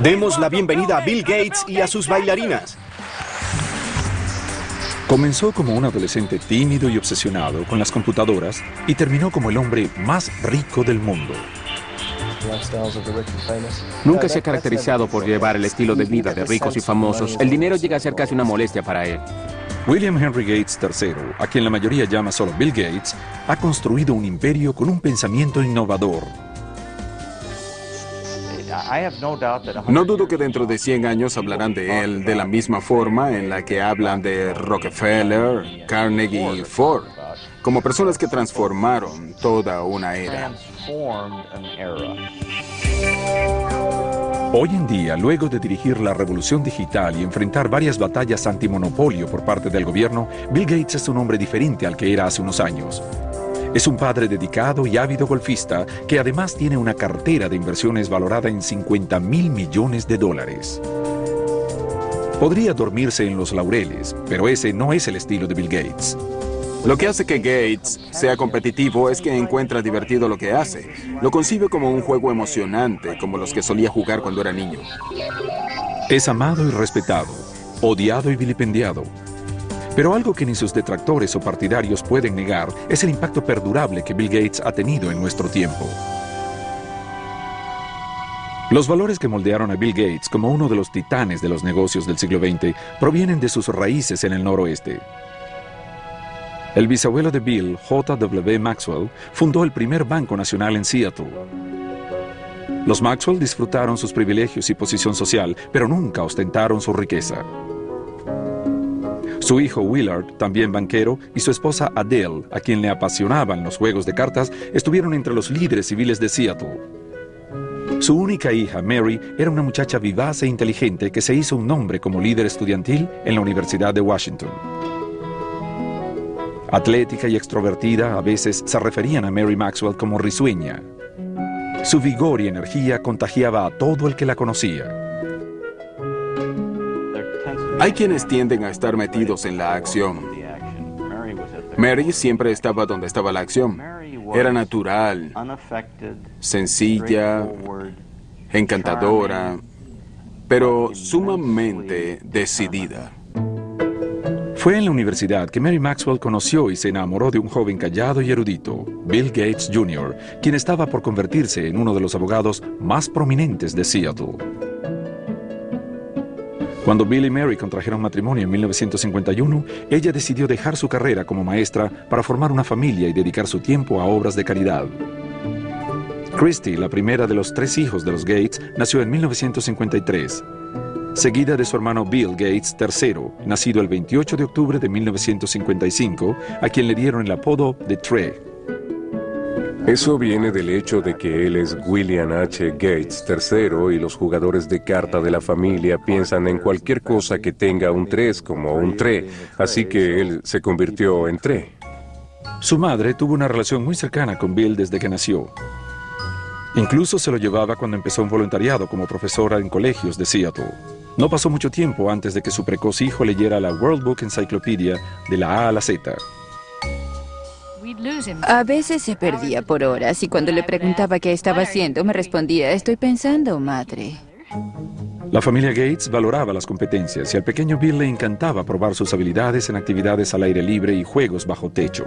Demos la bienvenida a Bill Gates y a sus bailarinas. Comenzó como un adolescente tímido y obsesionado con las computadoras y terminó como el hombre más rico del mundo. Nunca se ha caracterizado por llevar el estilo de vida de ricos y famosos. El dinero llega a ser casi una molestia para él. William Henry Gates III, a quien la mayoría llama solo Bill Gates, ha construido un imperio con un pensamiento innovador. No dudo que dentro de 100 años hablarán de él de la misma forma en la que hablan de Rockefeller, Carnegie y Ford, como personas que transformaron toda una era. Hoy en día, luego de dirigir la revolución digital y enfrentar varias batallas antimonopolio por parte del gobierno, Bill Gates es un hombre diferente al que era hace unos años. Es un padre dedicado y ávido golfista que además tiene una cartera de inversiones valorada en $50.000 millones. Podría dormirse en los laureles, pero ese no es el estilo de Bill Gates. Lo que hace que Gates sea competitivo es que encuentra divertido lo que hace. Lo concibe como un juego emocionante, como los que solía jugar cuando era niño. Es amado y respetado, odiado y vilipendiado. Pero algo que ni sus detractores o partidarios pueden negar es el impacto perdurable que Bill Gates ha tenido en nuestro tiempo. Los valores que moldearon a Bill Gates como uno de los titanes de los negocios del siglo XX provienen de sus raíces en el noroeste. El bisabuelo de Bill, J.W. Maxwell, fundó el primer banco nacional en Seattle. Los Maxwell disfrutaron sus privilegios y posición social, pero nunca ostentaron su riqueza. Su hijo Willard, también banquero, y su esposa Adele, a quien le apasionaban los juegos de cartas, estuvieron entre los líderes civiles de Seattle. Su única hija, Mary, era una muchacha vivaz e inteligente que se hizo un nombre como líder estudiantil en la Universidad de Washington. Atlética y extrovertida, a veces se referían a Mary Maxwell como risueña. Su vigor y energía contagiaba a todo el que la conocía. Hay quienes tienden a estar metidos en la acción. Mary siempre estaba donde estaba la acción. Era natural, sencilla, encantadora, pero sumamente decidida. Fue en la universidad que Mary Maxwell conoció y se enamoró de un joven callado y erudito, Bill Gates Jr., quien estaba por convertirse en uno de los abogados más prominentes de Seattle. Cuando Bill y Mary contrajeron matrimonio en 1951, ella decidió dejar su carrera como maestra para formar una familia y dedicar su tiempo a obras de caridad. Christy, la primera de los 3 hijos de los Gates, nació en 1953, seguida de su hermano Bill Gates III, nacido el 28 de octubre de 1955, a quien le dieron el apodo de Trey. Eso viene del hecho de que él es William H. Gates III y los jugadores de carta de la familia piensan en cualquier cosa que tenga un 3 como un Tre, así que él se convirtió en Tre. Su madre tuvo una relación muy cercana con Bill desde que nació. Incluso se lo llevaba cuando empezó un voluntariado como profesora en colegios de Seattle. No pasó mucho tiempo antes de que su precoz hijo leyera la World Book Encyclopedia de la A a la Z. A veces se perdía por horas y cuando le preguntaba qué estaba haciendo, me respondía, estoy pensando, madre. La familia Gates valoraba las competencias y al pequeño Bill le encantaba probar sus habilidades en actividades al aire libre y juegos bajo techo.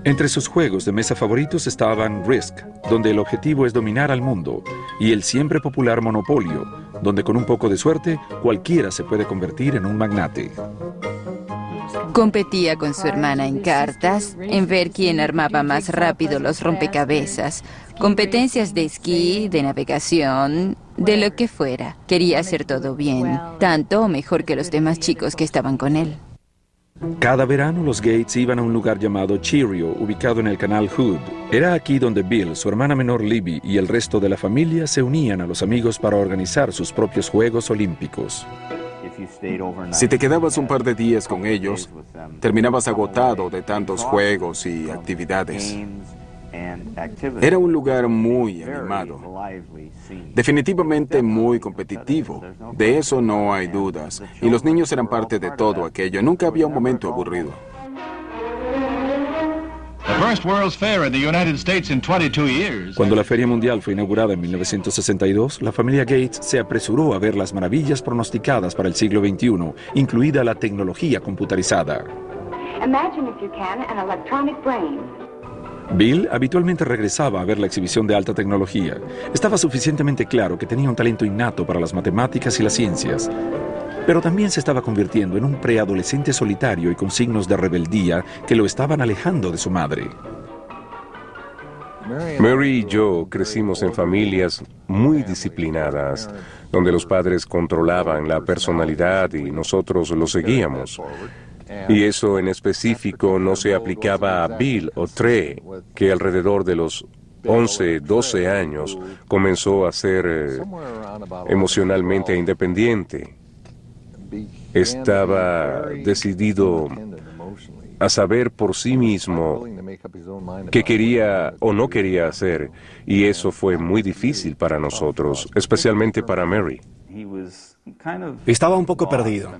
Entre sus juegos de mesa favoritos estaban Risk, donde el objetivo es dominar al mundo, y el siempre popular Monopolio, donde con un poco de suerte cualquiera se puede convertir en un magnate. Competía con su hermana en cartas, en ver quién armaba más rápido los rompecabezas, competencias de esquí, de navegación, de lo que fuera. Quería hacer todo bien, tanto o mejor que los demás chicos que estaban con él. Cada verano los Gates iban a un lugar llamado Cheerio, ubicado en el canal Hood. Era aquí donde Bill, su hermana menor Libby y el resto de la familia se unían a los amigos para organizar sus propios Juegos Olímpicos. Si te quedabas un par de días con ellos, terminabas agotado de tantos juegos y actividades. Era un lugar muy animado, definitivamente muy competitivo, de eso no hay dudas, y los niños eran parte de todo aquello, nunca había un momento aburrido. Cuando la Feria Mundial fue inaugurada en 1962, la familia Gates se apresuró a ver las maravillas pronosticadas para el siglo XXI, incluida la tecnología computarizada. Bill habitualmente regresaba a ver la exhibición de alta tecnología. Estaba suficientemente claro que tenía un talento innato para las matemáticas y las ciencias, pero también se estaba convirtiendo en un preadolescente solitario y con signos de rebeldía que lo estaban alejando de su madre. Mary y yo crecimos en familias muy disciplinadas, donde los padres controlaban la personalidad y nosotros lo seguíamos. Y eso en específico no se aplicaba a Bill o Trey, que alrededor de los 11, 12 años comenzó a ser emocionalmente independiente. Estaba decidido a saber por sí mismo qué quería o no quería hacer, y eso fue muy difícil para nosotros, especialmente para Mary. Estaba un poco perdido.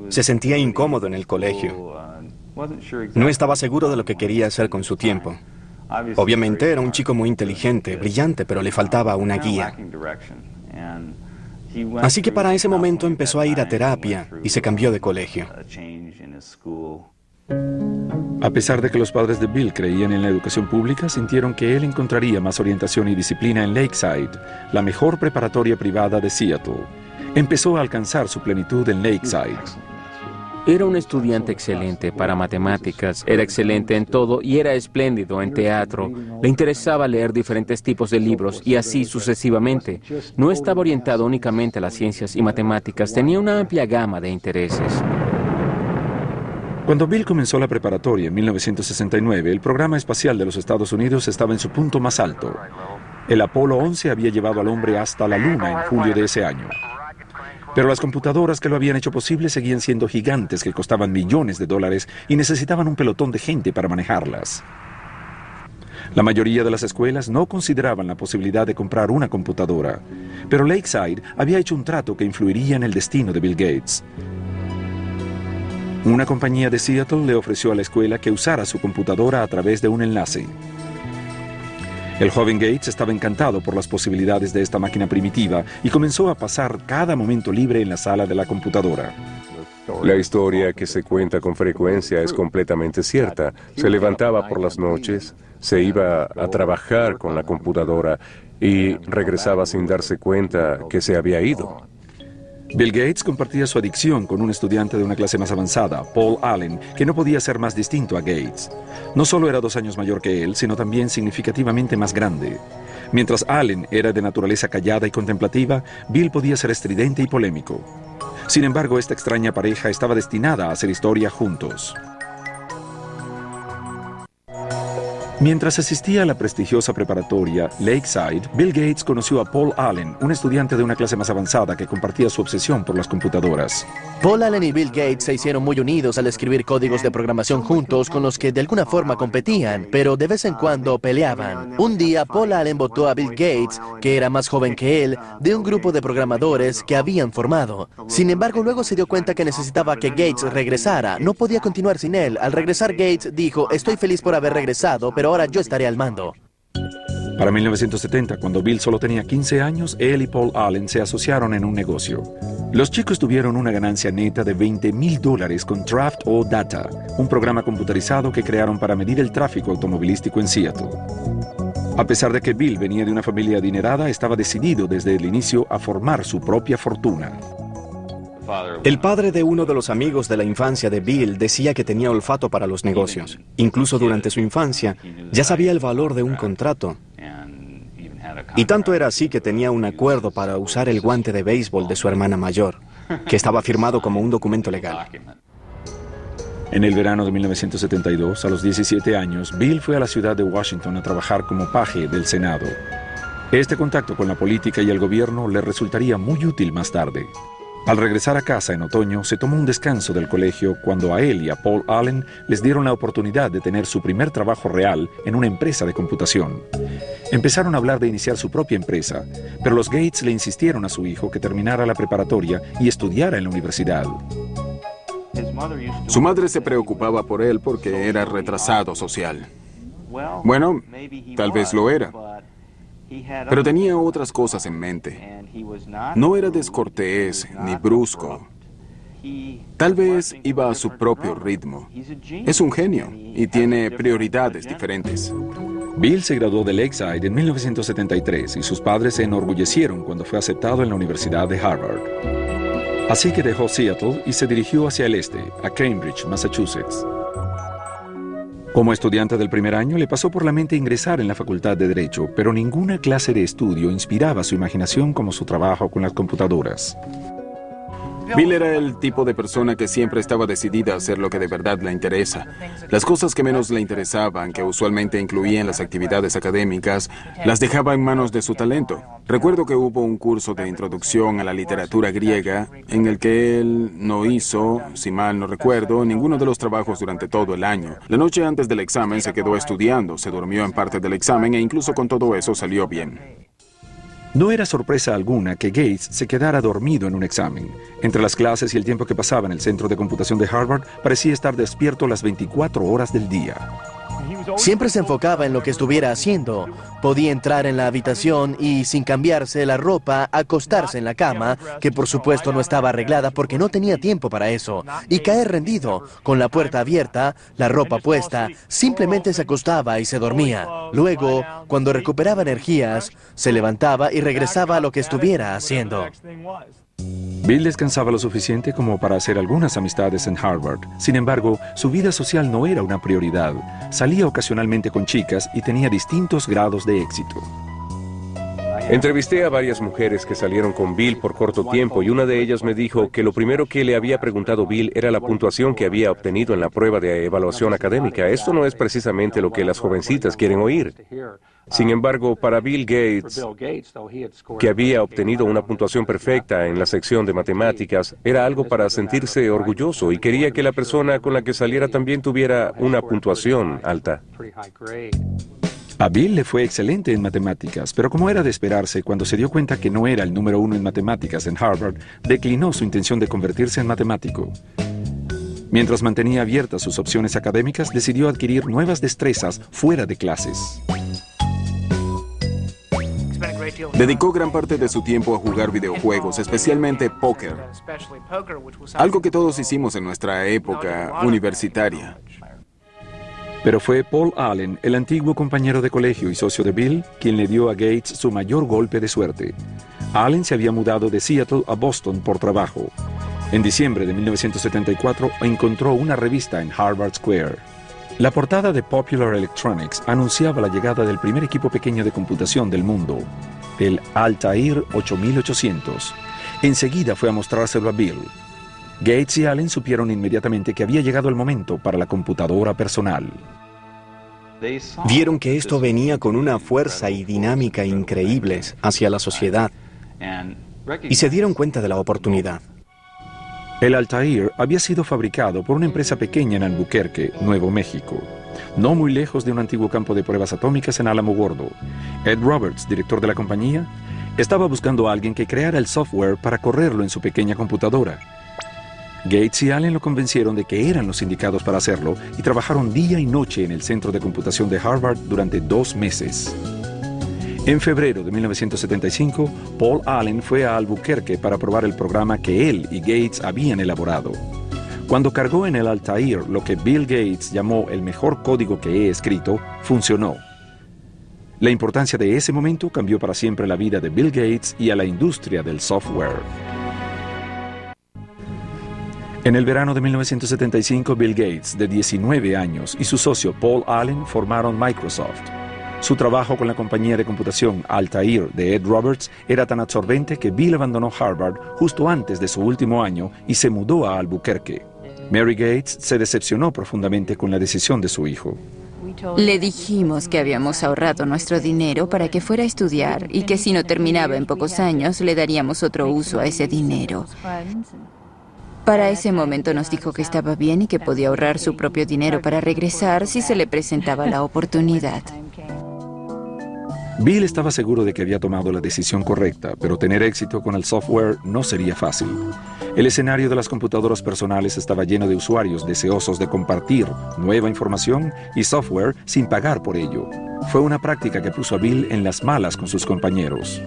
Se sentía incómodo en el colegio. No estaba seguro de lo que quería hacer con su tiempo. Obviamente era un chico muy inteligente, brillante, pero le faltaba una guía. Así que para ese momento empezó a ir a terapia y se cambió de colegio. A pesar de que los padres de Bill creían en la educación pública, sintieron que él encontraría más orientación y disciplina en Lakeside, la mejor preparatoria privada de Seattle. Empezó a alcanzar su plenitud en Lakeside. Era un estudiante excelente para matemáticas, era excelente en todo y era espléndido en teatro. Le interesaba leer diferentes tipos de libros y así sucesivamente. No estaba orientado únicamente a las ciencias y matemáticas, tenía una amplia gama de intereses. Cuando Bill comenzó la preparatoria en 1969, el programa espacial de los Estados Unidos estaba en su punto más alto. El Apolo 11 había llevado al hombre hasta la Luna en julio de ese año. Pero las computadoras que lo habían hecho posible seguían siendo gigantes que costaban millones de dólares y necesitaban un pelotón de gente para manejarlas. La mayoría de las escuelas no consideraban la posibilidad de comprar una computadora, pero Lakeside había hecho un trato que influiría en el destino de Bill Gates. Una compañía de Seattle le ofreció a la escuela que usara su computadora a través de un enlace. El joven Gates estaba encantado por las posibilidades de esta máquina primitiva y comenzó a pasar cada momento libre en la sala de la computadora. La historia que se cuenta con frecuencia es completamente cierta. Se levantaba por las noches, se iba a trabajar con la computadora y regresaba sin darse cuenta que se había ido. Bill Gates compartía su adicción con un estudiante de una clase más avanzada, Paul Allen, que no podía ser más distinto a Gates. No solo era 2 años mayor que él, sino también significativamente más grande. Mientras Allen era de naturaleza callada y contemplativa, Bill podía ser estridente y polémico. Sin embargo, esta extraña pareja estaba destinada a hacer historia juntos. Mientras asistía a la prestigiosa preparatoria Lakeside, Bill Gates conoció a Paul Allen, un estudiante de una clase más avanzada que compartía su obsesión por las computadoras. Paul Allen y Bill Gates se hicieron muy unidos al escribir códigos de programación juntos con los que de alguna forma competían, pero de vez en cuando peleaban. Un día, Paul Allen votó a Bill Gates, que era más joven que él, de un grupo de programadores que habían formado. Sin embargo, luego se dio cuenta que necesitaba que Gates regresara. No podía continuar sin él. Al regresar, Gates dijo, estoy feliz por haber regresado, pero ahora yo estaré al mando. Para 1970, cuando Bill solo tenía 15 años, él y Paul Allen se asociaron en un negocio. Los chicos tuvieron una ganancia neta de $20,000 con Draft O Data, un programa computarizado que crearon para medir el tráfico automovilístico en Seattle. A pesar de que Bill venía de una familia adinerada, estaba decidido desde el inicio a formar su propia fortuna. El padre de uno de los amigos de la infancia de Bill decía que tenía olfato para los negocios. Incluso durante su infancia, ya sabía el valor de un contrato. Y tanto era así que tenía un acuerdo para usar el guante de béisbol de su hermana mayor, que estaba firmado como un documento legal. En el verano de 1972, a los 17 años, Bill fue a la ciudad de Washington a trabajar como paje del Senado. Este contacto con la política y el gobierno le resultaría muy útil más tarde. Al regresar a casa en otoño, se tomó un descanso del colegio cuando a él y a Paul Allen les dieron la oportunidad de tener su primer trabajo real en una empresa de computación. Empezaron a hablar de iniciar su propia empresa, pero los Gates le insistieron a su hijo que terminara la preparatoria y estudiara en la universidad. Su madre se preocupaba por él porque era retrasado social. Bueno, tal vez lo era, pero tenía otras cosas en mente. No era descortés ni brusco. Tal vez iba a su propio ritmo. Es un genio y tiene prioridades diferentes. Bill se graduó de Lakeside en 1973 y sus padres se enorgullecieron cuando fue aceptado en la Universidad de Harvard. Así que dejó Seattle y se dirigió hacia el este, a Cambridge, Massachusetts. Como estudiante del primer año, le pasó por la mente ingresar en la Facultad de Derecho, pero ninguna clase de estudio inspiraba su imaginación como su trabajo con las computadoras. Bill era el tipo de persona que siempre estaba decidida a hacer lo que de verdad le interesa. Las cosas que menos le interesaban, que usualmente incluían las actividades académicas, las dejaba en manos de su talento. Recuerdo que hubo un curso de introducción a la literatura griega en el que él no hizo, si mal no recuerdo, ninguno de los trabajos durante todo el año. La noche antes del examen se quedó estudiando, se durmió en parte del examen e incluso con todo eso salió bien. No era sorpresa alguna que Gates se quedara dormido en un examen. Entre las clases y el tiempo que pasaba en el centro de computación de Harvard, parecía estar despierto las 24 horas del día. Siempre se enfocaba en lo que estuviera haciendo. Podía entrar en la habitación y, sin cambiarse la ropa, acostarse en la cama, que por supuesto no estaba arreglada porque no tenía tiempo para eso, y caer rendido, con la puerta abierta, la ropa puesta, simplemente se acostaba y se dormía. Luego, cuando recuperaba energías, se levantaba y regresaba a lo que estuviera haciendo. Bill descansaba lo suficiente como para hacer algunas amistades en Harvard. Sin embargo, su vida social no era una prioridad. Salía ocasionalmente con chicas y tenía distintos grados de éxito. Entrevisté a varias mujeres que salieron con Bill por corto tiempo y una de ellas me dijo que lo primero que le había preguntado Bill era la puntuación que había obtenido en la prueba de evaluación académica. Esto no es precisamente lo que las jovencitas quieren oír. Sin embargo, para Bill Gates, que había obtenido una puntuación perfecta en la sección de matemáticas, era algo para sentirse orgulloso y quería que la persona con la que saliera también tuviera una puntuación alta. A Bill le fue excelente en matemáticas, pero como era de esperarse, cuando se dio cuenta que no era el número 1 en matemáticas en Harvard, declinó su intención de convertirse en matemático. Mientras mantenía abiertas sus opciones académicas, decidió adquirir nuevas destrezas fuera de clases. Dedicó gran parte de su tiempo a jugar videojuegos, especialmente póker, algo que todos hicimos en nuestra época universitaria. Pero fue Paul Allen, el antiguo compañero de colegio y socio de Bill, quien le dio a Gates su mayor golpe de suerte. Allen se había mudado de Seattle a Boston por trabajo. En diciembre de 1974 encontró una revista en Harvard Square. La portada de Popular Electronics anunciaba la llegada del primer equipo pequeño de computación del mundo, el Altair 8800. Enseguida fue a mostrárselo a Bill. Gates y Allen supieron inmediatamente que había llegado el momento para la computadora personal. Vieron que esto venía con una fuerza y dinámica increíbles hacia la sociedad y se dieron cuenta de la oportunidad. El Altair había sido fabricado por una empresa pequeña en Albuquerque, Nuevo México, no muy lejos de un antiguo campo de pruebas atómicas en Álamo Gordo. Ed Roberts, director de la compañía, estaba buscando a alguien que creara el software para correrlo en su pequeña computadora. Gates y Allen lo convencieron de que eran los indicados para hacerlo y trabajaron día y noche en el centro de computación de Harvard durante 2 meses. En febrero de 1975, Paul Allen fue a Albuquerque para probar el programa que él y Gates habían elaborado. Cuando cargó en el Altair lo que Bill Gates llamó el mejor código que he escrito, funcionó. La importancia de ese momento cambió para siempre la vida de Bill Gates y a la industria del software. En el verano de 1975, Bill Gates, de 19 años, y su socio Paul Allen formaron Microsoft. Su trabajo con la compañía de computación Altair de Ed Roberts era tan absorbente que Bill abandonó Harvard justo antes de su último año y se mudó a Albuquerque. Mary Gates se decepcionó profundamente con la decisión de su hijo. Le dijimos que habíamos ahorrado nuestro dinero para que fuera a estudiar y que si no terminaba en pocos años le daríamos otro uso a ese dinero. Para ese momento nos dijo que estaba bien y que podía ahorrar su propio dinero para regresar si se le presentaba la oportunidad. Bill estaba seguro de que había tomado la decisión correcta, pero tener éxito con el software no sería fácil. El escenario de las computadoras personales estaba lleno de usuarios deseosos de compartir nueva información y software sin pagar por ello. Fue una práctica que puso a Bill en las malas con sus compañeros.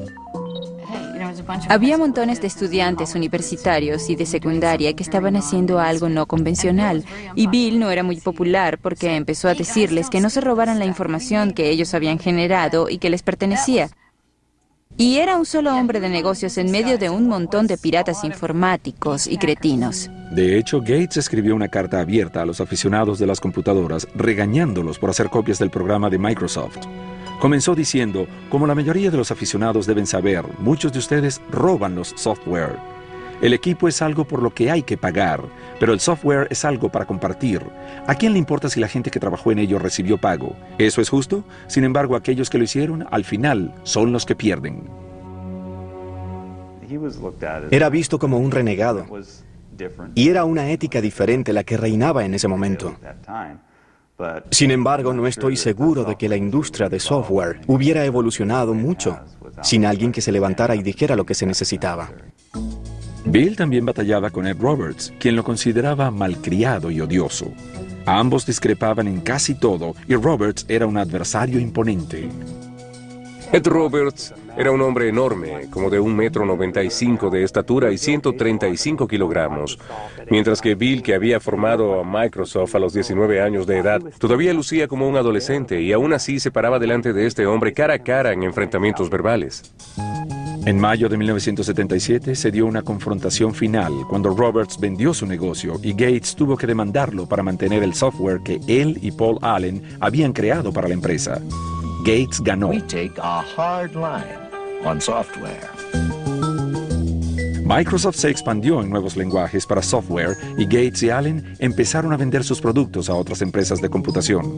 Había montones de estudiantes universitarios y de secundaria que estaban haciendo algo no convencional, y Bill no era muy popular porque empezó a decirles que no se robaran la información que ellos habían generado y que les pertenecía. Y era un solo hombre de negocios en medio de un montón de piratas informáticos y cretinos. De hecho, Gates escribió una carta abierta a los aficionados de las computadoras, regañándolos por hacer copias del programa de Microsoft. Comenzó diciendo, como la mayoría de los aficionados deben saber, muchos de ustedes roban los software. El equipo es algo por lo que hay que pagar, pero el software es algo para compartir. ¿A quién le importa si la gente que trabajó en ello recibió pago? ¿Eso es justo? Sin embargo, aquellos que lo hicieron, al final, son los que pierden. Era visto como un renegado, y era una ética diferente la que reinaba en ese momento. Sin embargo, no estoy seguro de que la industria de software hubiera evolucionado mucho sin alguien que se levantara y dijera lo que se necesitaba. Bill también batallaba con Ed Roberts, quien lo consideraba malcriado y odioso. Ambos discrepaban en casi todo y Roberts era un adversario imponente. Ed Roberts era un hombre enorme, como de 1,95 m de estatura y 135 kilogramos, mientras que Bill, que había formado a Microsoft a los 19 años de edad, todavía lucía como un adolescente y aún así se paraba delante de este hombre cara a cara en enfrentamientos verbales. En mayo de 1977 se dio una confrontación final cuando Roberts vendió su negocio y Gates tuvo que demandarlo para mantener el software que él y Paul Allen habían creado para la empresa. Gates ganó. Microsoft se expandió en nuevos lenguajes para software y Gates y Allen empezaron a vender sus productos a otras empresas de computación.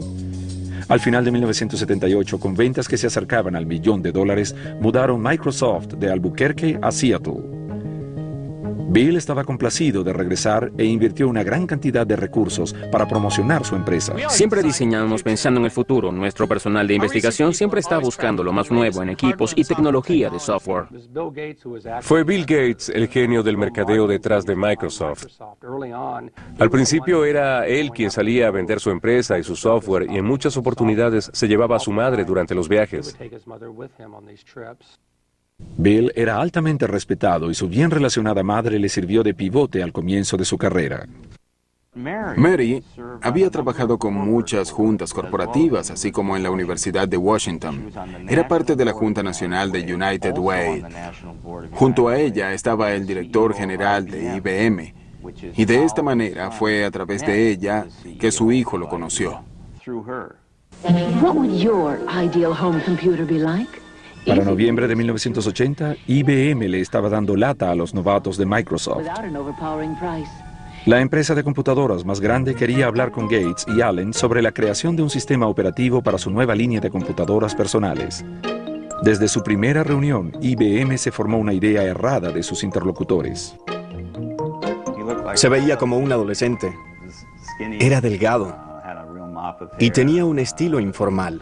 Al final de 1978, con ventas que se acercaban al $1.000.000, mudaron Microsoft de Albuquerque a Seattle. Bill estaba complacido de regresar e invirtió una gran cantidad de recursos para promocionar su empresa. Siempre diseñamos pensando en el futuro. Nuestro personal de investigación siempre está buscando lo más nuevo en equipos y tecnología de software. Fue Bill Gates el genio del mercadeo detrás de Microsoft. Al principio era él quien salía a vender su empresa y su software y en muchas oportunidades se llevaba a su madre durante los viajes. Bill era altamente respetado y su bien relacionada madre le sirvió de pivote al comienzo de su carrera. Mary había trabajado con muchas juntas corporativas, así como en la Universidad de Washington. Era parte de la Junta Nacional de United Way. Junto a ella estaba el director general de IBM. Y de esta manera fue a través de ella que su hijo lo conoció. What would your ideal home computer be like? Para noviembre de 1980, IBM le estaba dando lata a los novatos de Microsoft. La empresa de computadoras más grande quería hablar con Gates y Allen sobre la creación de un sistema operativo para su nueva línea de computadoras personales. Desde su primera reunión, IBM se formó una idea errada de sus interlocutores. Se veía como un adolescente. Era delgado y tenía un estilo informal.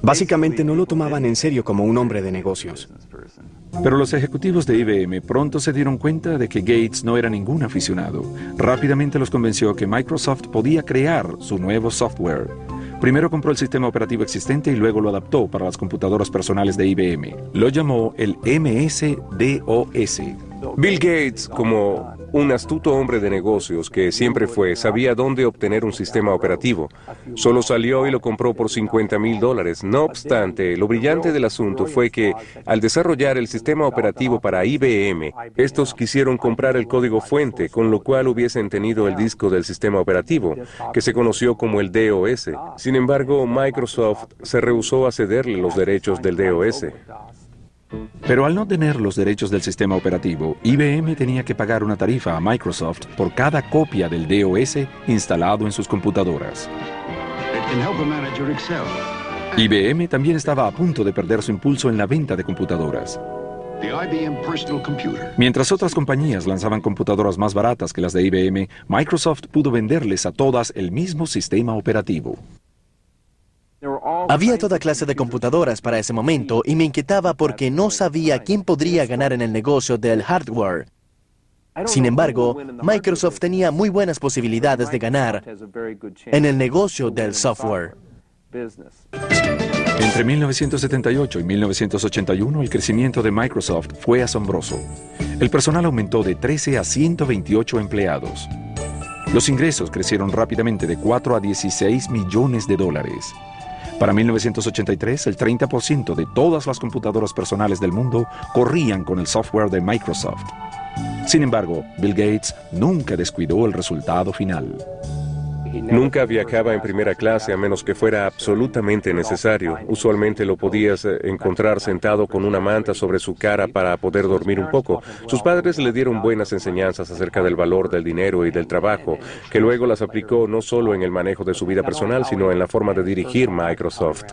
Básicamente no lo tomaban en serio como un hombre de negocios. Pero los ejecutivos de IBM pronto se dieron cuenta de que Gates no era ningún aficionado. Rápidamente los convenció que Microsoft podía crear su nuevo software. Primero compró el sistema operativo existente y luego lo adaptó para las computadoras personales de IBM. Lo llamó el MS-DOS. Bill Gates, como un astuto hombre de negocios que siempre fue, sabía dónde obtener un sistema operativo. Solo salió y lo compró por $50,000. No obstante, lo brillante del asunto fue que, al desarrollar el sistema operativo para IBM, estos quisieron comprar el código fuente, con lo cual hubiesen tenido el disco del sistema operativo, que se conoció como el DOS. Sin embargo, Microsoft se rehusó a cederle los derechos del DOS. Pero al no tener los derechos del sistema operativo, IBM tenía que pagar una tarifa a Microsoft por cada copia del DOS instalado en sus computadoras. IBM también estaba a punto de perder su impulso en la venta de computadoras. Mientras otras compañías lanzaban computadoras más baratas que las de IBM, Microsoft pudo venderles a todas el mismo sistema operativo. Había toda clase de computadoras para ese momento y me inquietaba porque no sabía quién podría ganar en el negocio del hardware. Sin embargo, Microsoft tenía muy buenas posibilidades de ganar en el negocio del software. Entre 1978 y 1981, el crecimiento de Microsoft fue asombroso. El personal aumentó de 13 a 128 empleados. Los ingresos crecieron rápidamente de 4 a 16 millones de dólares. Para 1983, el 30% de todas las computadoras personales del mundo corrían con el software de Microsoft. Sin embargo, Bill Gates nunca descuidó el resultado final. Nunca viajaba en primera clase a menos que fuera absolutamente necesario. Usualmente lo podías encontrar sentado con una manta sobre su cara para poder dormir un poco. Sus padres le dieron buenas enseñanzas acerca del valor del dinero y del trabajo, que luego las aplicó no solo en el manejo de su vida personal, sino en la forma de dirigir Microsoft.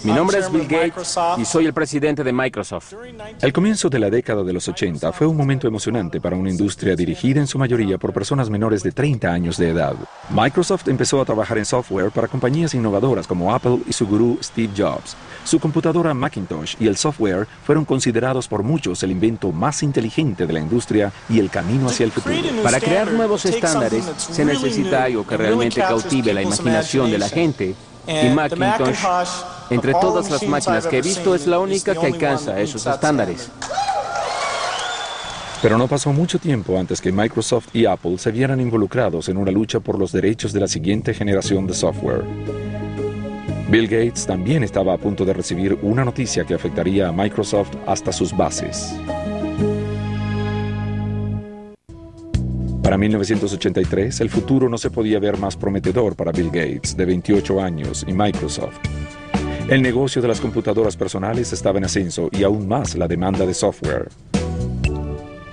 Mi nombre es Bill Gates y soy el presidente de Microsoft. El comienzo de la década de los 80 fue un momento emocionante para una industria dirigida en su mayoría por personas menores de 30 años de edad. Microsoft empezó a trabajar en software para compañías innovadoras como Apple y su gurú Steve Jobs. Su computadora Macintosh y el software fueron considerados por muchos el invento más inteligente de la industria y el camino hacia el futuro. Para crear nuevos estándares se necesita algo que realmente cautive la imaginación de la gente. Y Macintosh, entre todas las máquinas que he visto, es la única que alcanza esos estándares. Pero no pasó mucho tiempo antes que Microsoft y Apple se vieran involucrados en una lucha por los derechos de la siguiente generación de software. Bill Gates también estaba a punto de recibir una noticia que afectaría a Microsoft hasta sus bases. Para 1983, el futuro no se podía ver más prometedor para Bill Gates, de 28 años, y Microsoft. El negocio de las computadoras personales estaba en ascenso y aún más la demanda de software.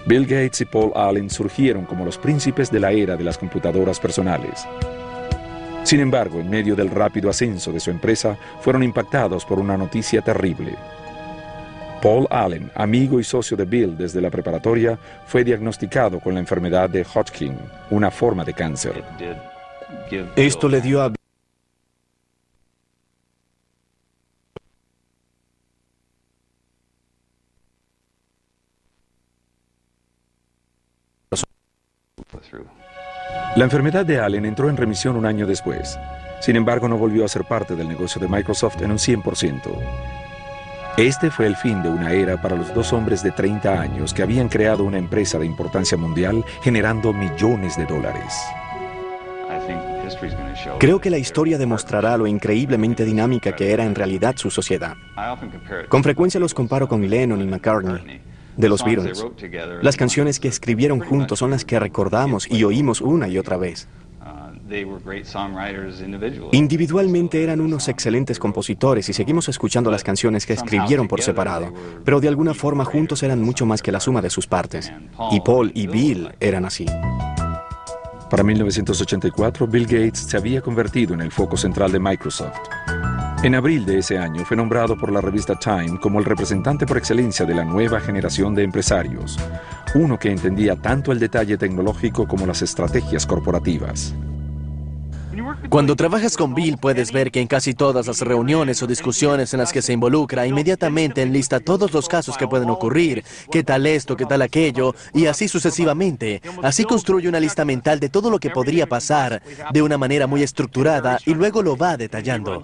Bill Gates y Paul Allen surgieron como los príncipes de la era de las computadoras personales. Sin embargo, en medio del rápido ascenso de su empresa, fueron impactados por una noticia terrible. Paul Allen, amigo y socio de Bill desde la preparatoria, fue diagnosticado con la enfermedad de Hodgkin, una forma de cáncer. Esto le dio a La enfermedad de Allen entró en remisión un año después. Sin embargo, no volvió a ser parte del negocio de Microsoft en un 100%. Este fue el fin de una era para los dos hombres de 30 años que habían creado una empresa de importancia mundial generando millones de dólares. Creo que la historia demostrará lo increíblemente dinámica que era en realidad su sociedad. Con frecuencia los comparo con Lennon y McCartney, de los Beatles. Las canciones que escribieron juntos son las que recordamos y oímos una y otra vez. Individualmente eran unos excelentes compositores y seguimos escuchando las canciones que escribieron por separado, pero de alguna forma juntos eran mucho más que la suma de sus partes. Y Paul y Bill eran así. Para 1984, Bill Gates se había convertido en el foco central de Microsoft. En abril de ese año fue nombrado por la revista Time como el representante por excelencia de la nueva generación de empresarios, uno que entendía tanto el detalle tecnológico como las estrategias corporativas. Cuando trabajas con Bill puedes ver que en casi todas las reuniones o discusiones en las que se involucra, inmediatamente enlista todos los casos que pueden ocurrir, qué tal esto, qué tal aquello, y así sucesivamente. Así construye una lista mental de todo lo que podría pasar de una manera muy estructurada y luego lo va detallando.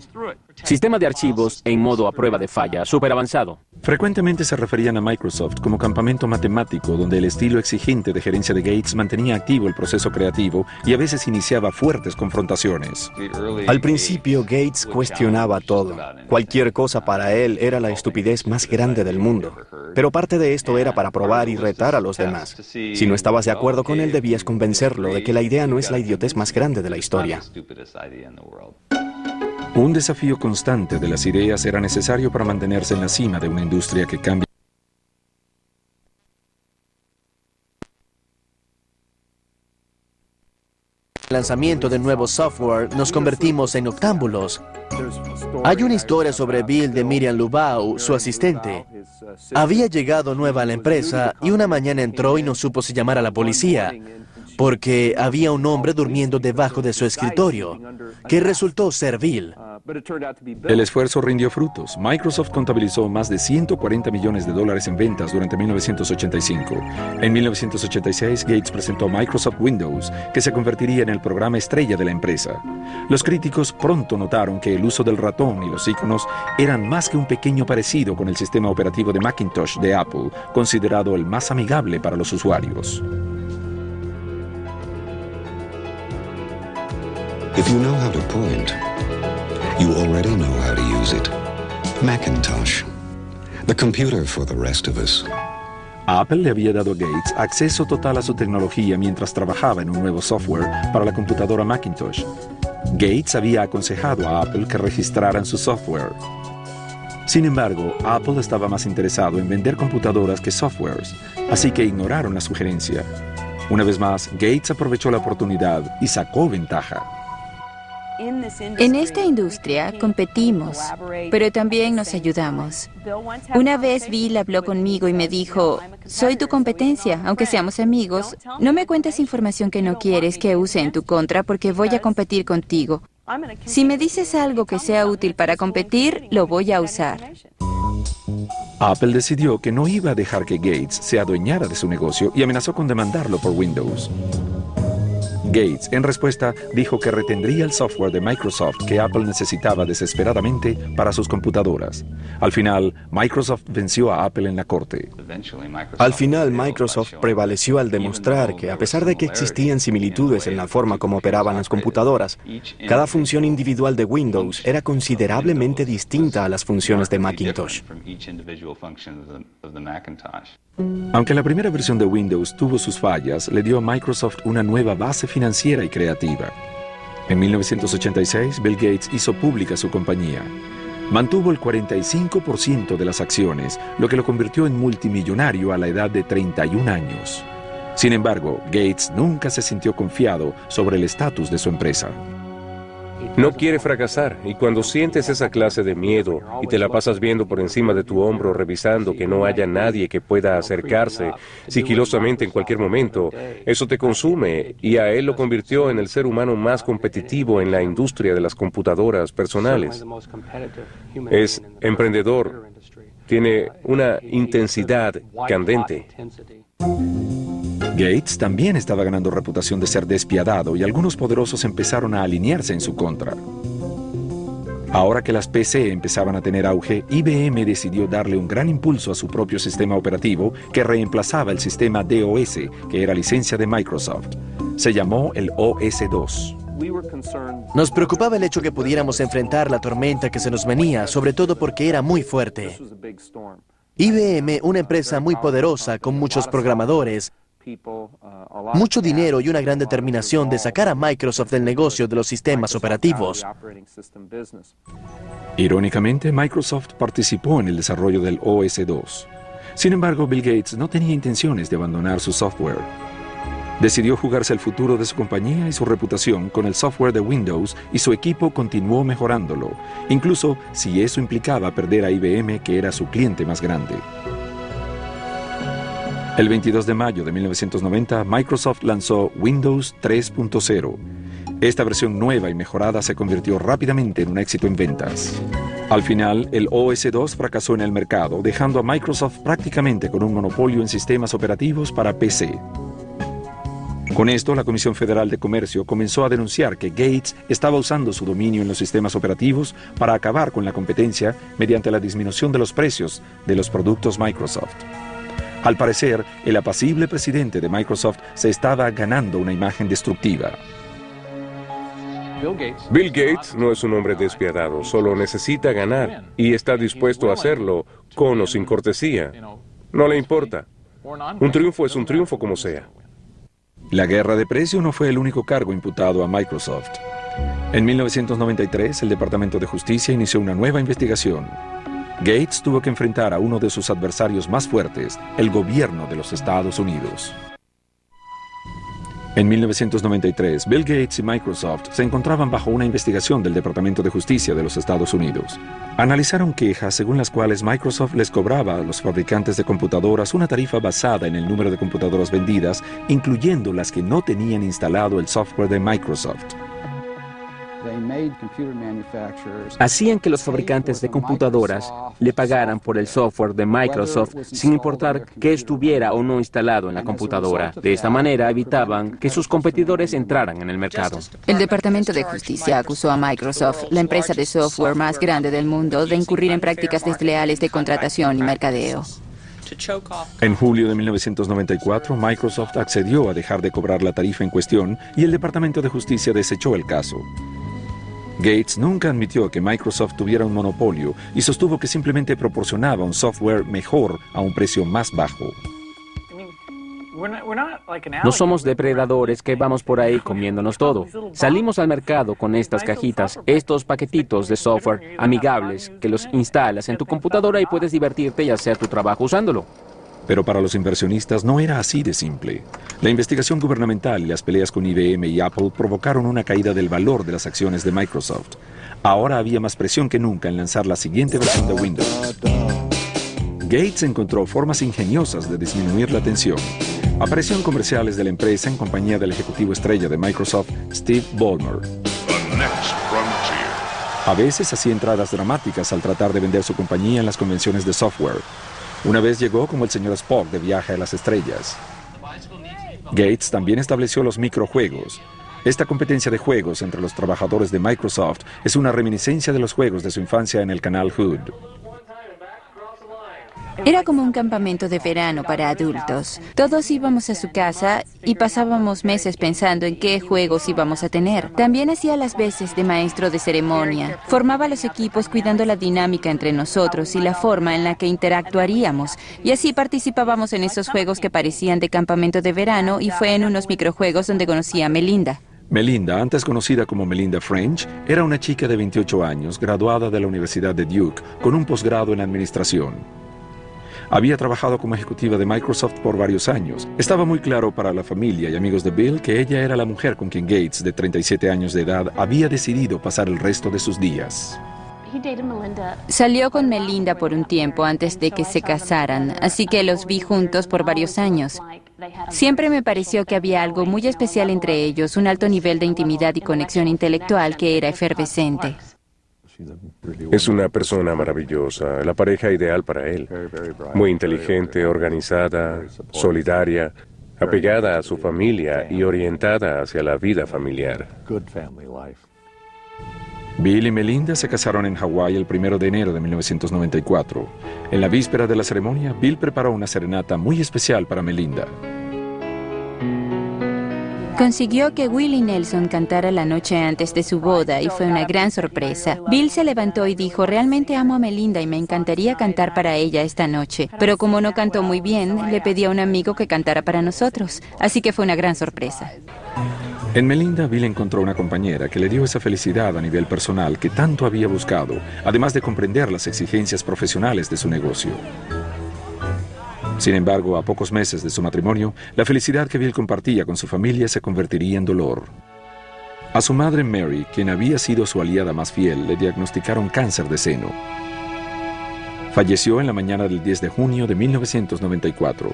Sistema de archivos en modo a prueba de falla, súper avanzado. Frecuentemente se referían a Microsoft como campamento matemático donde el estilo exigente de gerencia de Gates mantenía activo el proceso creativo y a veces iniciaba fuertes confrontaciones. Al principio Gates cuestionaba todo. Cualquier cosa para él era la estupidez más grande del mundo. Pero parte de esto era para probar y retar a los demás. Si no estabas de acuerdo con él, debías convencerlo de que la idea no es la idiotez más grande de la historia. Un desafío constante de las ideas era necesario para mantenerse en la cima de una industria que cambia. El lanzamiento de nuevo software nos convertimos en noctámbulos. Hay una historia sobre Bill de Miriam Lubau, su asistente. Había llegado nueva a la empresa y una mañana entró y no supo si llamar a la policía. porque había un hombre durmiendo debajo de su escritorio, que resultó ser Bill. El esfuerzo rindió frutos. Microsoft contabilizó más de $140 millones en ventas durante 1985. En 1986, Gates presentó Microsoft Windows, que se convertiría en el programa estrella de la empresa. Los críticos pronto notaron que el uso del ratón y los iconos eran más que un pequeño parecido con el sistema operativo de Macintosh de Apple, considerado el más amigable para los usuarios. If you know how to point, you already know how to use it. Macintosh, the computer for the rest of us. Apple le había dado a Gates acceso total a su tecnología mientras trabajaba en un nuevo software para la computadora Macintosh. Gates había aconsejado a Apple que registraran su software. Sin embargo, Apple estaba más interesado en vender computadoras que softwares, así que ignoraron la sugerencia. Una vez más, Gates aprovechó la oportunidad y sacó ventaja. En esta industria competimos, pero también nos ayudamos. Una vez Bill habló conmigo y me dijo, soy tu competencia, aunque seamos amigos. No me cuentes información que no quieres que use en tu contra porque voy a competir contigo. Si me dices algo que sea útil para competir, lo voy a usar. Apple decidió que no iba a dejar que Gates se adueñara de su negocio y amenazó con demandarlo por Windows. Gates, en respuesta, dijo que retendría el software de Microsoft que Apple necesitaba desesperadamente para sus computadoras. Al final, Microsoft venció a Apple en la corte. Al final, Microsoft prevaleció al demostrar que, a pesar de que existían similitudes en la forma como operaban las computadoras, cada función individual de Windows era considerablemente distinta a las funciones de Macintosh. Aunque la primera versión de Windows tuvo sus fallas, le dio a Microsoft una nueva base financiera y creativa. En 1986, Bill Gates hizo pública su compañía. Mantuvo el 45% de las acciones, lo que lo convirtió en multimillonario a la edad de 31 años. Sin embargo, Gates nunca se sintió confiado sobre el estatus de su empresa. No quiere fracasar, y cuando sientes esa clase de miedo y te la pasas viendo por encima de tu hombro revisando que no haya nadie que pueda acercarse sigilosamente en cualquier momento, eso te consume, y a él lo convirtió en el ser humano más competitivo en la industria de las computadoras personales. Es emprendedor, tiene una intensidad candente. Gates también estaba ganando reputación de ser despiadado y algunos poderosos empezaron a alinearse en su contra. Ahora que las PC empezaban a tener auge, IBM decidió darle un gran impulso a su propio sistema operativo que reemplazaba el sistema DOS, que era licencia de Microsoft. Se llamó el OS-2. Nos preocupaba el hecho que pudiéramos enfrentar la tormenta que se nos venía, sobre todo porque era muy fuerte. IBM, una empresa muy poderosa con muchos programadores, mucho dinero y una gran determinación de sacar a Microsoft del negocio de los sistemas operativos. Irónicamente, Microsoft participó en el desarrollo del OS-2. Sin embargo, Bill Gates no tenía intenciones de abandonar su software. Decidió jugarse el futuro de su compañía y su reputación con el software de Windows y su equipo continuó mejorándolo, incluso si eso implicaba perder a IBM, que era su cliente más grande. El 22 de mayo de 1990, Microsoft lanzó Windows 3.0. Esta versión nueva y mejorada se convirtió rápidamente en un éxito en ventas. Al final, el OS-2 fracasó en el mercado, dejando a Microsoft prácticamente con un monopolio en sistemas operativos para PC. Con esto, la Comisión Federal de Comercio comenzó a denunciar que Gates estaba usando su dominio en los sistemas operativos para acabar con la competencia mediante la disminución de los precios de los productos Microsoft. Al parecer, el apacible presidente de Microsoft se estaba ganando una imagen destructiva. Bill Gates no es un hombre despiadado, solo necesita ganar y está dispuesto a hacerlo con o sin cortesía. No le importa. Un triunfo es un triunfo como sea. La guerra de precio no fue el único cargo imputado a Microsoft. En 1993, el Departamento de Justicia inició una nueva investigación. Gates tuvo que enfrentar a uno de sus adversarios más fuertes, el gobierno de los Estados Unidos. En 1993, Bill Gates y Microsoft se encontraban bajo una investigación del Departamento de Justicia de los Estados Unidos. Analizaron quejas según las cuales Microsoft les cobraba a los fabricantes de computadoras una tarifa basada en el número de computadoras vendidas, incluyendo las que no tenían instalado el software de Microsoft. Hacían que los fabricantes de computadoras le pagaran por el software de Microsoft sin importar que estuviera o no instalado en la computadora. De esta manera evitaban que sus competidores entraran en el mercado. El Departamento de Justicia acusó a Microsoft, la empresa de software más grande del mundo, de incurrir en prácticas desleales de contratación y mercadeo. En julio de 1994, Microsoft accedió a dejar de cobrar la tarifa en cuestión y el Departamento de Justicia desechó el caso. Gates nunca admitió que Microsoft tuviera un monopolio y sostuvo que simplemente proporcionaba un software mejor a un precio más bajo. No somos depredadores que vamos por ahí comiéndonos todo. Salimos al mercado con estas cajitas, estos paquetitos de software amigables que los instalas en tu computadora y puedes divertirte y hacer tu trabajo usándolo. Pero para los inversionistas no era así de simple. La investigación gubernamental y las peleas con IBM y Apple provocaron una caída del valor de las acciones de Microsoft. Ahora había más presión que nunca en lanzar la siguiente versión de Windows. Gates encontró formas ingeniosas de disminuir la tensión. Apareció en comerciales de la empresa en compañía del ejecutivo estrella de Microsoft, Steve Ballmer. A veces hacía entradas dramáticas al tratar de vender su compañía en las convenciones de software. Una vez llegó como el señor Spock de Viaje a las Estrellas. Gates también estableció los microjuegos. Esta competencia de juegos entre los trabajadores de Microsoft es una reminiscencia de los juegos de su infancia en el canal Hood. Era como un campamento de verano para adultos. Todos íbamos a su casa y pasábamos meses pensando en qué juegos íbamos a tener. También hacía las veces de maestro de ceremonia. Formaba los equipos cuidando la dinámica entre nosotros y la forma en la que interactuaríamos. Y así participábamos en esos juegos que parecían de campamento de verano y fue en unos microjuegos donde conocí a Melinda. Melinda, antes conocida como Melinda French, era una chica de 28 años, graduada de la Universidad de Duke, con un posgrado en administración. Había trabajado como ejecutiva de Microsoft por varios años. Estaba muy claro para la familia y amigos de Bill que ella era la mujer con quien Gates, de 37 años de edad, había decidido pasar el resto de sus días. Salió con Melinda por un tiempo antes de que se casaran, así que los vi juntos por varios años. Siempre me pareció que había algo muy especial entre ellos, un alto nivel de intimidad y conexión intelectual que era efervescente. Es una persona maravillosa, la pareja ideal para él. Muy inteligente, organizada, solidaria, apegada a su familia y orientada hacia la vida familiar. Bill y Melinda se casaron en Hawái el 1 de enero de 1994. En la víspera de la ceremonia, Bill preparó una serenata muy especial para Melinda. Consiguió que Willie Nelson cantara la noche antes de su boda y fue una gran sorpresa. Bill se levantó y dijo, realmente amo a Melinda y me encantaría cantar para ella esta noche. Pero como no cantó muy bien, le pedí a un amigo que cantara para nosotros. Así que fue una gran sorpresa. En Melinda, Bill encontró una compañera que le dio esa felicidad a nivel personal que tanto había buscado, además de comprender las exigencias profesionales de su negocio. Sin embargo, a pocos meses de su matrimonio, la felicidad que Bill compartía con su familia se convertiría en dolor. A su madre Mary, quien había sido su aliada más fiel, le diagnosticaron cáncer de seno. Falleció en la mañana del 10 de junio de 1994.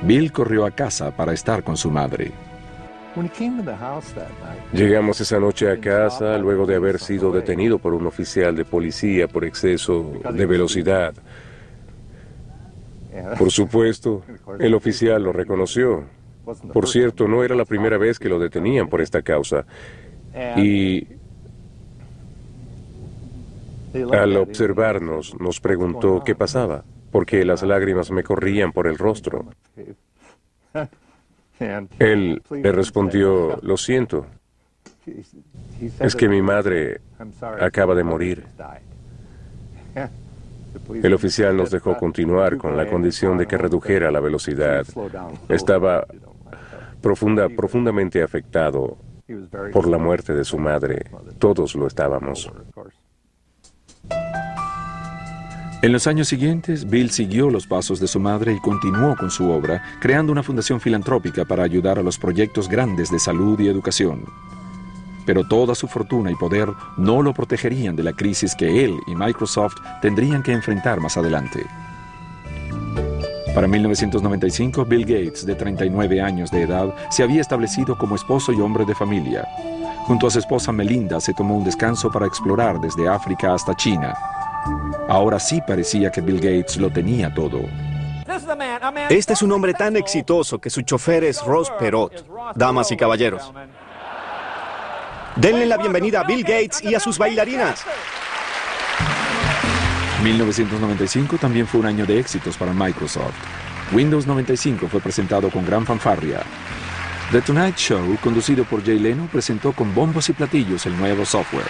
Bill corrió a casa para estar con su madre. Llegamos esa noche a casa luego de haber sido detenido por un oficial de policía por exceso de velocidad. Por supuesto, el oficial lo reconoció. Por cierto, no era la primera vez que lo detenían por esta causa. Y al observarnos, nos preguntó qué pasaba, porque las lágrimas me corrían por el rostro. Él le respondió, lo siento, es que mi madre acaba de morir. El oficial nos dejó continuar con la condición de que redujera la velocidad. Estaba profundamente afectado por la muerte de su madre. Todos lo estábamos. En los años siguientes, Bill siguió los pasos de su madre y continuó con su obra, creando una fundación filantrópica para ayudar a los proyectos grandes de salud y educación. Pero toda su fortuna y poder no lo protegerían de la crisis que él y Microsoft tendrían que enfrentar más adelante. Para 1995, Bill Gates, de 39 años de edad, se había establecido como esposo y hombre de familia. Junto a su esposa Melinda, se tomó un descanso para explorar desde África hasta China. Ahora sí parecía que Bill Gates lo tenía todo. Este es un hombre tan exitoso que su chofer es Ross Perot. Damas y caballeros, denle la bienvenida a Bill Gates y a sus bailarinas. 1995 también fue un año de éxitos para Microsoft. Windows 95 fue presentado con gran fanfarria. The Tonight Show, conducido por Jay Leno, presentó con bombos y platillos el nuevo software.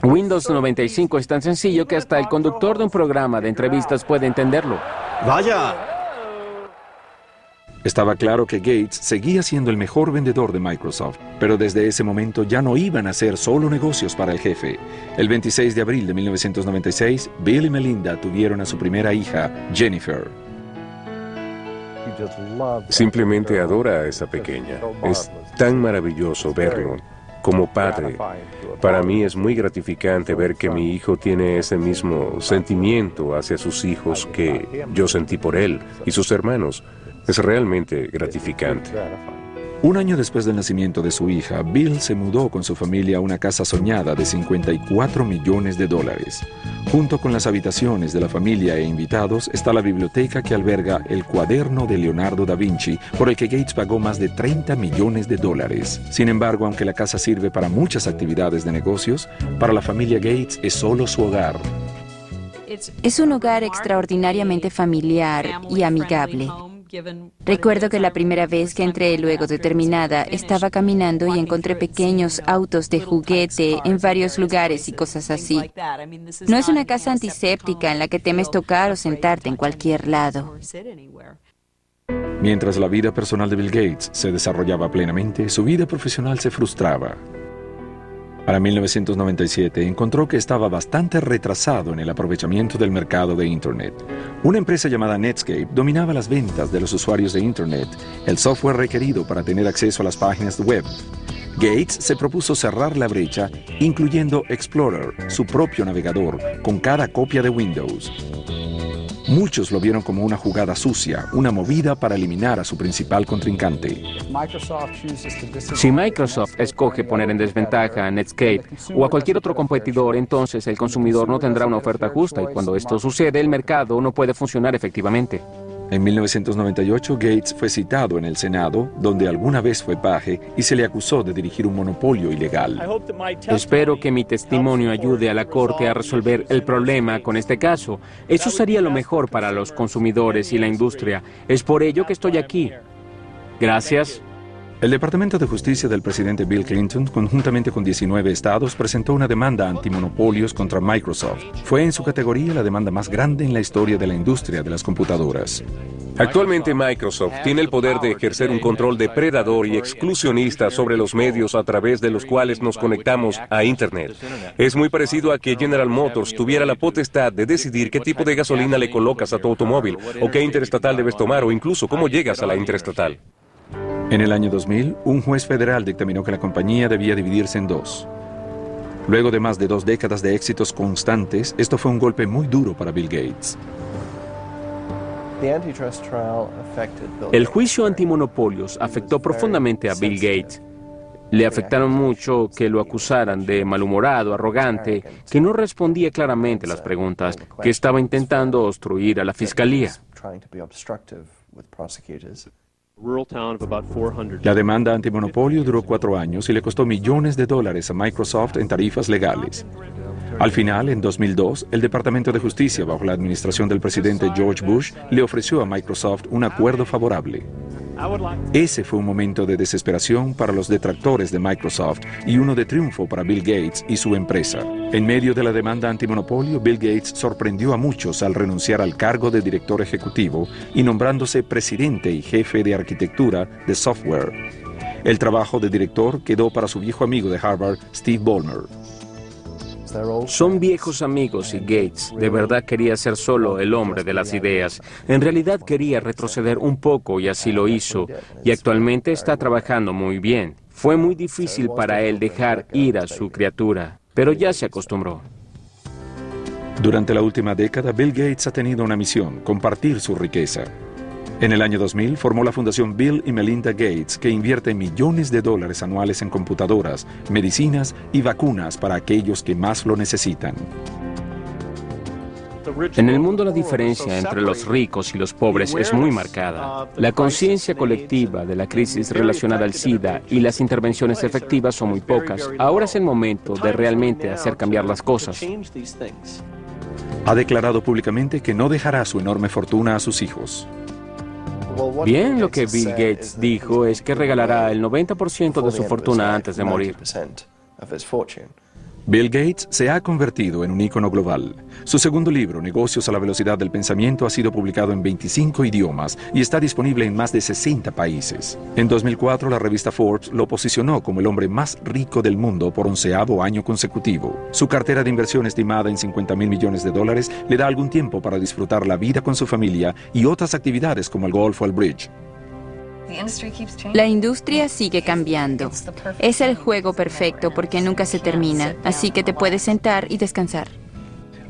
Windows 95 es tan sencillo que hasta el conductor de un programa de entrevistas puede entenderlo. ¡Vaya! Estaba claro que Gates seguía siendo el mejor vendedor de Microsoft, pero desde ese momento ya no iban a ser solo negocios para el jefe. El 26 de abril de 1996, Bill y Melinda tuvieron a su primera hija, Jennifer. Simplemente adora a esa pequeña. Es tan maravilloso verlo. Como padre, para mí es muy gratificante ver que mi hijo tiene ese mismo sentimiento hacia sus hijos que yo sentí por él y sus hermanos. Es realmente gratificante. Un año después del nacimiento de su hija, Bill se mudó con su familia a una casa soñada de $54 millones. Junto con las habitaciones de la familia e invitados está la biblioteca que alberga el cuaderno de Leonardo da Vinci, por el que Gates pagó más de $30 millones. Sin embargo, aunque la casa sirve para muchas actividades de negocios, para la familia Gates es solo su hogar. Es un hogar extraordinariamente familiar y amigable. Recuerdo que la primera vez que entré luego de terminada, estaba caminando y encontré pequeños autos de juguete en varios lugares y cosas así. No es una casa antiséptica en la que temes tocar o sentarte en cualquier lado. Mientras la vida personal de Bill Gates se desarrollaba plenamente, su vida profesional se frustraba. Para 1997 encontró que estaba bastante retrasado en el aprovechamiento del mercado de Internet. Una empresa llamada Netscape dominaba las ventas de los usuarios de Internet, el software requerido para tener acceso a las páginas web. Gates se propuso cerrar la brecha, incluyendo Explorer, su propio navegador, con cada copia de Windows. Muchos lo vieron como una jugada sucia, una movida para eliminar a su principal contrincante. Si Microsoft escoge poner en desventaja a Netscape o a cualquier otro competidor, entonces el consumidor no tendrá una oferta justa y cuando esto sucede, el mercado no puede funcionar efectivamente. En 1998, Gates fue citado en el Senado, donde alguna vez fue paje, y se le acusó de dirigir un monopolio ilegal. Espero que mi testimonio ayude a la Corte a resolver el problema con este caso. Eso sería lo mejor para los consumidores y la industria. Es por ello que estoy aquí. Gracias. El Departamento de Justicia del presidente Bill Clinton, conjuntamente con 19 estados, presentó una demanda antimonopolios contra Microsoft. Fue en su categoría la demanda más grande en la historia de la industria de las computadoras. Actualmente Microsoft tiene el poder de ejercer un control depredador y exclusionista sobre los medios a través de los cuales nos conectamos a Internet. Es muy parecido a que General Motors tuviera la potestad de decidir qué tipo de gasolina le colocas a tu automóvil, o qué interestatal debes tomar, o incluso cómo llegas a la interestatal. En el año 2000, un juez federal dictaminó que la compañía debía dividirse en dos. Luego de más de 2 décadas de éxitos constantes, esto fue un golpe muy duro para Bill Gates. El juicio antimonopolios afectó profundamente a Bill Gates. Le afectaron mucho que lo acusaran de malhumorado, arrogante, que no respondía claramente a las preguntas, que estaba intentando obstruir a la fiscalía. La demanda antimonopolio duró 4 años y le costó millones de dólares a Microsoft en tarifas legales. Al final, en 2002, el Departamento de Justicia, bajo la administración del presidente George Bush, le ofreció a Microsoft un acuerdo favorable. Ese fue un momento de desesperación para los detractores de Microsoft y uno de triunfo para Bill Gates y su empresa. En medio de la demanda antimonopolio, Bill Gates sorprendió a muchos al renunciar al cargo de director ejecutivo y nombrándose presidente y jefe de arquitectura de software. El trabajo de director quedó para su viejo amigo de Harvard, Steve Ballmer. Son viejos amigos y Gates de verdad quería ser solo el hombre de las ideas. En realidad quería retroceder un poco y así lo hizo. Y actualmente está trabajando muy bien. Fue muy difícil para él dejar ir a su criatura, pero ya se acostumbró. Durante la última década, Bill Gates ha tenido una misión: compartir su riqueza. En el año 2000 formó la fundación Bill y Melinda Gates, que invierte millones de dólares anuales en computadoras, medicinas y vacunas para aquellos que más lo necesitan. En el mundo la diferencia entre los ricos y los pobres es muy marcada. La conciencia colectiva de la crisis relacionada al SIDA y las intervenciones efectivas son muy pocas. Ahora es el momento de realmente hacer cambiar las cosas. Ha declarado públicamente que no dejará su enorme fortuna a sus hijos. Bien, lo que Bill Gates dijo es que regalará el 90% de su fortuna antes de morir. Bill Gates se ha convertido en un ícono global. Su segundo libro, Negocios a la velocidad del pensamiento, ha sido publicado en 25 idiomas y está disponible en más de 60 países. En 2004, la revista Forbes lo posicionó como el hombre más rico del mundo por 11º año consecutivo. Su cartera de inversión, estimada en $50.000 millones, le da algún tiempo para disfrutar la vida con su familia y otras actividades como el golf o el bridge. La industria sigue cambiando. Es el juego perfecto porque nunca se termina, así que te puedes sentar y descansar.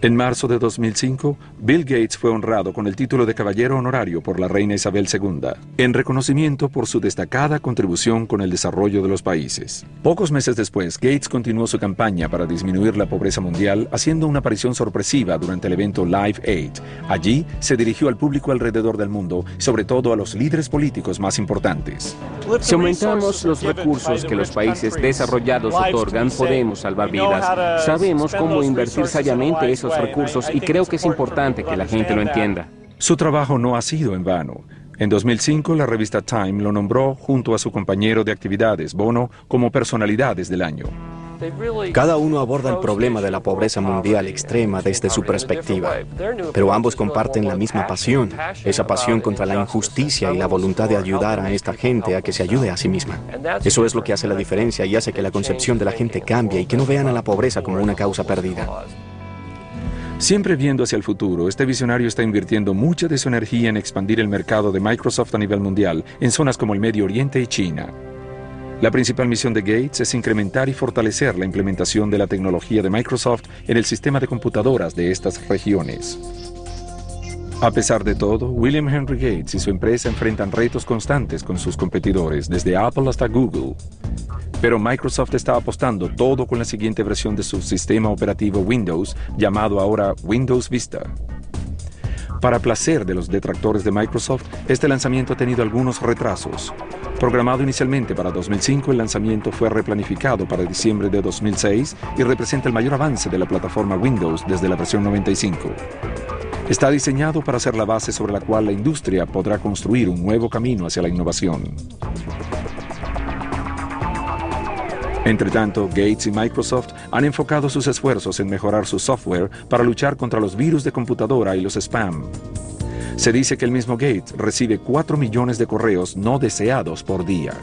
En marzo de 2005, Bill Gates fue honrado con el título de Caballero Honorario por la reina Isabel II, en reconocimiento por su destacada contribución con el desarrollo de los países. Pocos meses después, Gates continuó su campaña para disminuir la pobreza mundial, haciendo una aparición sorpresiva durante el evento Live Aid. Allí se dirigió al público alrededor del mundo, sobre todo a los líderes políticos más importantes. Si aumentamos los recursos que los países desarrollados otorgan, podemos salvar vidas. Sabemos cómo invertir sabiamente esos recursos y creo que es importante que la gente lo entienda. Su trabajo no ha sido en vano. En 2005, la revista Time lo nombró, junto a su compañero de actividades, Bono, como personalidades del año. Cada uno aborda el problema de la pobreza mundial extrema desde su perspectiva, pero ambos comparten la misma pasión, esa pasión contra la injusticia y la voluntad de ayudar a esta gente a que se ayude a sí misma. Eso es lo que hace la diferencia y hace que la concepción de la gente cambie y que no vean a la pobreza como una causa perdida. Siempre viendo hacia el futuro, este visionario está invirtiendo mucha de su energía en expandir el mercado de Microsoft a nivel mundial en zonas como el Medio Oriente y China. La principal misión de Gates es incrementar y fortalecer la implementación de la tecnología de Microsoft en el sistema de computadoras de estas regiones. A pesar de todo, William Henry Gates y su empresa enfrentan retos constantes con sus competidores, desde Apple hasta Google. Pero Microsoft está apostando todo con la siguiente versión de su sistema operativo Windows, llamado ahora Windows Vista. Para placer de los detractores de Microsoft, este lanzamiento ha tenido algunos retrasos. Programado inicialmente para 2005, el lanzamiento fue replanificado para diciembre de 2006 y representa el mayor avance de la plataforma Windows desde la versión 95. Está diseñado para ser la base sobre la cual la industria podrá construir un nuevo camino hacia la innovación. Entre tanto, Gates y Microsoft han enfocado sus esfuerzos en mejorar su software para luchar contra los virus de computadora y los spam. Se dice que el mismo Gates recibe 4 millones de correos no deseados por día.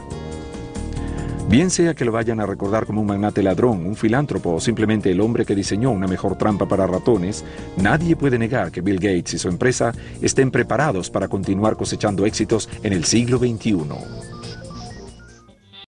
Bien sea que lo vayan a recordar como un magnate ladrón, un filántropo o simplemente el hombre que diseñó una mejor trampa para ratones, nadie puede negar que Bill Gates y su empresa estén preparados para continuar cosechando éxitos en el siglo XXI.